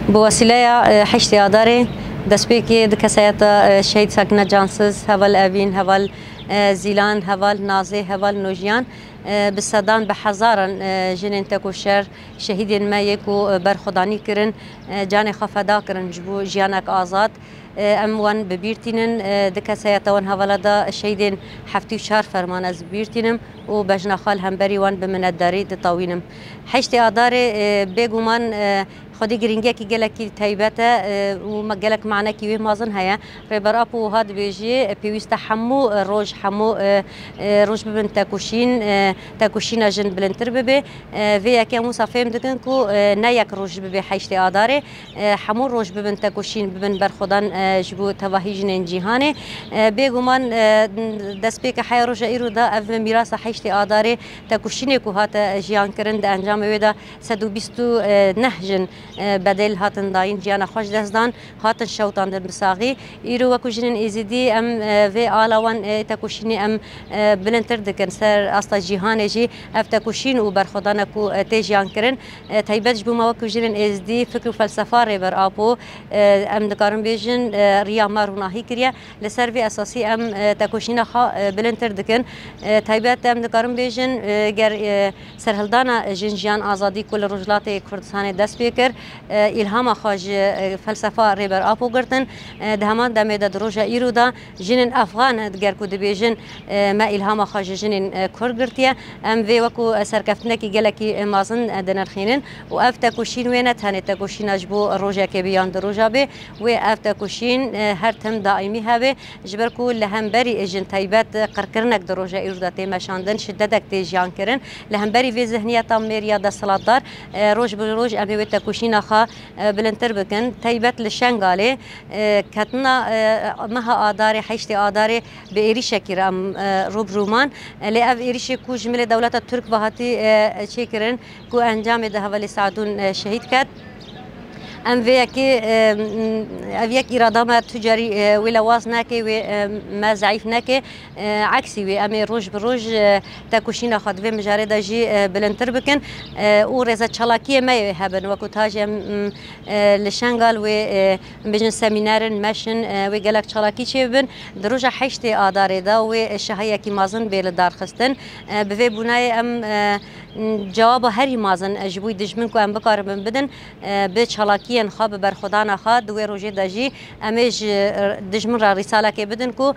بوسیله حشت آداره دست پیکی دکسایت شهید سکنه جانسز هول اوین هول زیلان هول نازه هول نوجیان بصدان بحزارن جنین تکوشر شهیدین ما یکو برخدانی کرن جان خفدا کرن جبو جیانک آزاد اموان ببیرتینن دکسایت وان هولدا شهیدین هفتی و چهار فرمان از بیرتینم و بجنا خال هم بری وان بمنداری دطاوینم حشت آداره بگومان خودی گرینگی کی گلکی تایبته و مگلک معنی کی مازن هیا ریبر اپو هاد بیجی پیوست حمو روج حمو روج ببن تاکوشین جن بلنتر ببه وی کی مصافیم دکن کو نه یک روج ببه حشت آداره حمو روج ببن تاکوشین ببن برخدان جبو تواهی جن جهانه بگومان دست پیک حی روج ایرو دا اف میراث حشت آداره تاکوشین کو هات جیان کرند انجام ویدا 129 جن بدل هاتن داین جیان خوش دستان هاتن شوطان در مساقی ایرو وکو جنین ایزیدی ام وی آلاوان تکوشینی ام بلندتر دکن سر اصلا جیهان جی اف تکوشین و برخودان کو تیجیان کرن تایبت بوما وکو جنین ایزیدی فکر و فلسفه ری بر آپو ام دکارن بیجن ریا ماروناهی کریا لسر وی اساسی ام تکوشین خا بلندتر دکن تایبت ام دکارن بیجن گر سرهلدانا جنجیان آزادی کل رجلات کردستان دست بیکر الهام خاج فلسفه ریبر آپو گرتن دهمان دمید دروجه ایرو دا جنین افغان دگر کو دبیجن ما الهام خاج جنین کرد گرتیه ام وی وکو سرکفتنه کی گلکی مازن دنرخینن و اف تکوشین وینه تانه تکوشین اجبو روجه که بیان دروجه به و اف تکوشین هر تم دائمی هبه جبر کو لهمبری جن تایبت قرکرنک دروجه ایرو دا تیمشاندن شددک تیجان کرن لهمبری وی ذهنیت امریه دا سلطدار روج بروج ام وی تکوشین خا بلندتر بکن تایبت لشنگاله کتنا مها آداره حشت آداره به ایریش کرام روب رومان لاف ایریش کو جمله دولت ترک بهاتی چه کرن کو انجام ده حوالی سعدون شهید کرد ام وياك إرادة ما تجاري ولا واز ناكي وما ضعيف ناكي عكسي وأمي روج بروج تاكوشينا خدوي مجارده جي بلنتر بكن ورزة شلاكية ما يهبن وقت هاجم لشنغال و بجن سمينارن ماشن وقالك شلاكي شيبن دروجة حشتي آداري دا وشهية كي مازن بيل دار خستن بفي بناي ام جواب هری مازن جبوی دشمن کو ام بکار بدن به چالاکی خاب بر خدا نخواد و روزی دجی امیج دشمن را رساله که بدن کو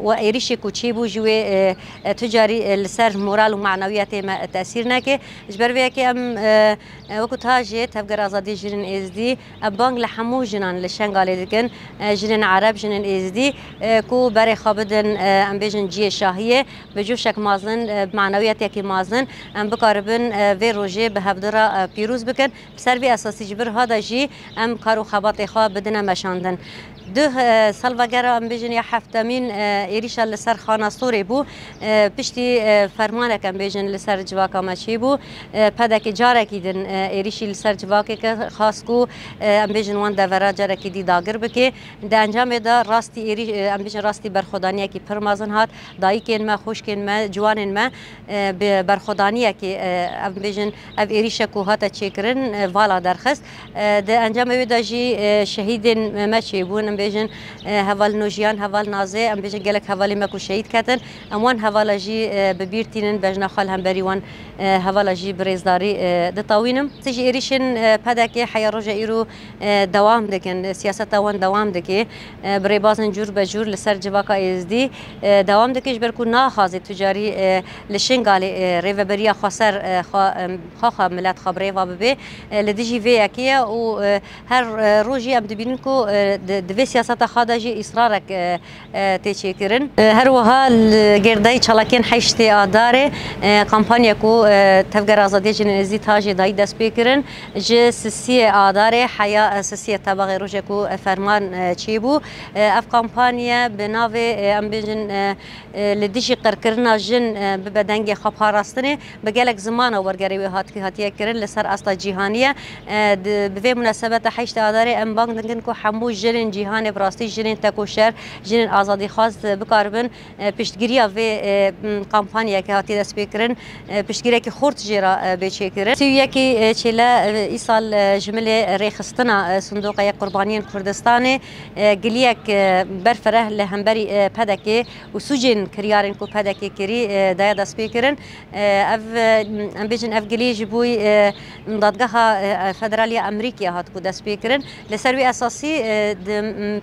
و ایریش کو چی بو جوی تجاری لسر مورال و معنویات ما تاثیر نکه جبر وی که ام وقت هاجی تفکر آزادی جنین ازدی بانگ لحمو جنان لشنگال دکن جنین عرب جنین ازدی کو بر خابدن ام بجن جی شاهیه بجوشک مازن معنویات کی مازن ام بکاربن وی روزی به هفدرا پیروز بکن سر وی اساسی جبر هادا جی ام کارو خبات خواب بدن مشاندن ده سالواگر ام بیجن یا هفتمین ایریش لسر خانه سوری بو پشتی فرمانه کم بیجن لسر جواک ماشی بو پدک جاره کیدن ایریشی لسر جواک که خاص کو ام بیجن وان دورا جاره کیدی داگر بکه ده انجام ده راستی ایریش ام بیجن راستی برخودانیه کی پرمازن هات دایی کن ما خوش کن ما جوانن ما برخودانیه کی ام بیجن اف ایریش کو هات چیکرن والا درخست ده انجام ده جی شهیدن ماشی بون بیجن هوال نوجیان هوال نازه ام بیجن گلک هوالی مکو شهید کتن اموان هوالا جی ببیرتینن بجنا خال هم بریوان هوالا جی برزداری دطاوینم تجی ایریشن پدکی حیا روجا ایرو دوام دکن سیاست وان دوام دکی بری بازن جور بجور لسر جواکا ازدی دوام دکش برکو ناخازی تجاری لشنگالی ریوبریا خسر خا ملت خبره و ببی لدیجی وی اکیه و هر روزی ام دبینن کو دوی سیاست خادجی اصرارک تیچی کرن هر وها گردای چالاکین حشتی آداره کمپانیا کو تفکر آزادی جن ازی تاجی دای دست بیکرن ج سسی آداره حیا سسی طبقه روزی کو فرمان چی بو اف کمپانیا بناو ام بیجن لدیجی قرکرنا جن ببدنگ خب هاراستنه بگلک زمان ورگری و هاتیه کرن لسر اصلا جهانیه به مناسبت حشت آداره ام بانگ دنگن کو حمو جن جهان جهان براستی جنین تکوشر جنین آزادی خواست بکاربن پشتگیری و کمپانیا که هاتی دست بکرن پشتگیری که خورد جرا بچکرن سویه که چلا ایسال جمله ریخستنا صندوق قربانیان کردستان گلیک برفره لهمبری پدکی و سوجن کریارن کو پدکی کری دایا دست بکرن ام بیجن اف گلی جبوی دادگاه فدرالی امریکا هات کو دست بکرن لسروی اساسی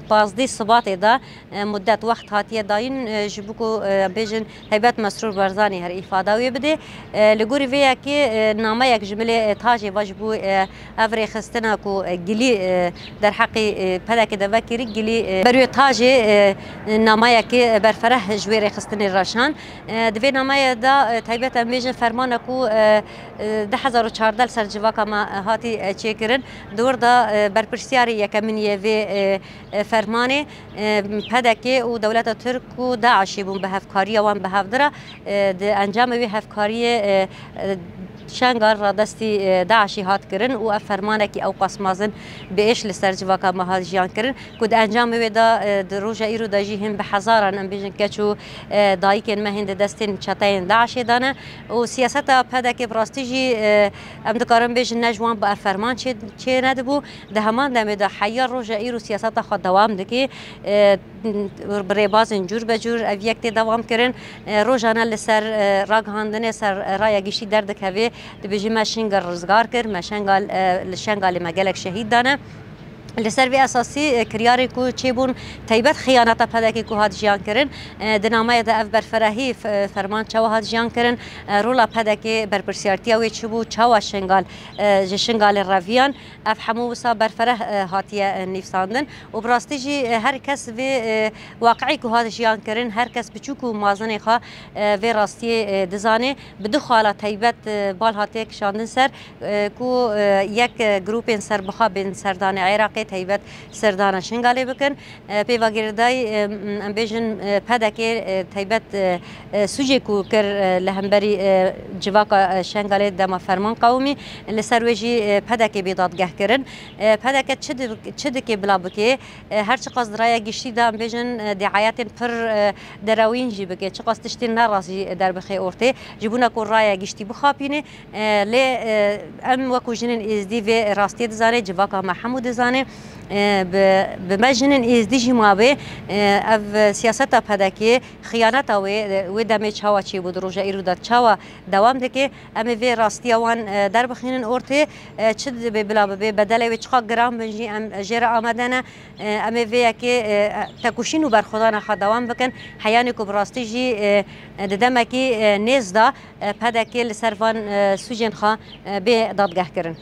پازدی صبات دا مدت وقت هاتیه داین جبوکو بیجن هیبت مسرور برزانی هر ifade وی بده لگوری ویا که نامه یک جمله تاج واجبو افری خستنا کو گلی در حق پدک دوکری گلی بروی تاج نامه که برفره جویر خستن راشان دوی نامه دا تایبت میجن فرمان کو 2014 سر جواکا ما هاتی چیکرن دور دا برپرسیاری یکمینیه و فرمانه پدک و دولت ترک و داعشی بون به هفکاری وان به هفدره انجام وی هفکاری شنگار را دستی داعشی هات کرن و فرمانه کی او قسمازن بیش لسر جواکا مهاجیان کرن کد انجام وی دا روجا ایرو داجی هم به هزاران ام بیجن کچو دایکن مهند دستین چتاین داعشی دانه و سیاست پدک براستیجی ام دکارم بیجن نجوان با فرمان چه ندبو ده همان دم دا حیا روجا ایرو سیاست خود دوام دکی بربازن جور بجور اویکت دوام کرن روزانه لسر راگهاندن سر رای گشی درد کوی دبیجی ماشینگال روزگار کر ماشینگال مگلک شهید دانه لسر وی اساسی کریاری کو چیبون تایبت خیانت پدکی کو هات جیان کرن دنامه دا اف برفراهی فرمان چاو هات جیان کرن رولا پدکی برپرسیارتی وی چبو چاو شنگال راویان اف همو وسا برفره هاتیه نفساندن و براستیجی هر کس وی واقعی کو هات جیان کرن هر کس بچوکو مازن خو وی راستی دزانه بدو خاله تایبت بال هاتی کشاندن سر کو یک گروپ سر بخا بین سردان عراقی تایبت سردان شنگالی بکن پیواگیردای ام بیجن پدکی تایبت سوجی کو کر لهمبری جواکا شنگالی دما فرمان قومی لسرویجی پدکی بیدادگه کرن پدک چدکی بلا بکی هر چه قصد رای گشتی دام بیجن دعایت پر دراوین جی بکی چه قصد تشتی نرازی در بخی اورته جبونا کو رای گشتی بخابینه لی ام وکو جنین ازدی و راستی دزانه جواکا محمود زانه بمجنن ازدیجی مابه اف سیاست پدکی خیانت و دم چاوا چی بود روزا ایرو داد چاوا دوام دکه ام وی راستی وان در بخینن اورته چد بلا بدل و چقا گرام بنجی ام جرا آمدنه ام وی که تکوشین و برخودان خا دوام بکن حیانی کو براستی جی ددمکی نزدا پدکی لسروان سوجن خا به دادگاه کرن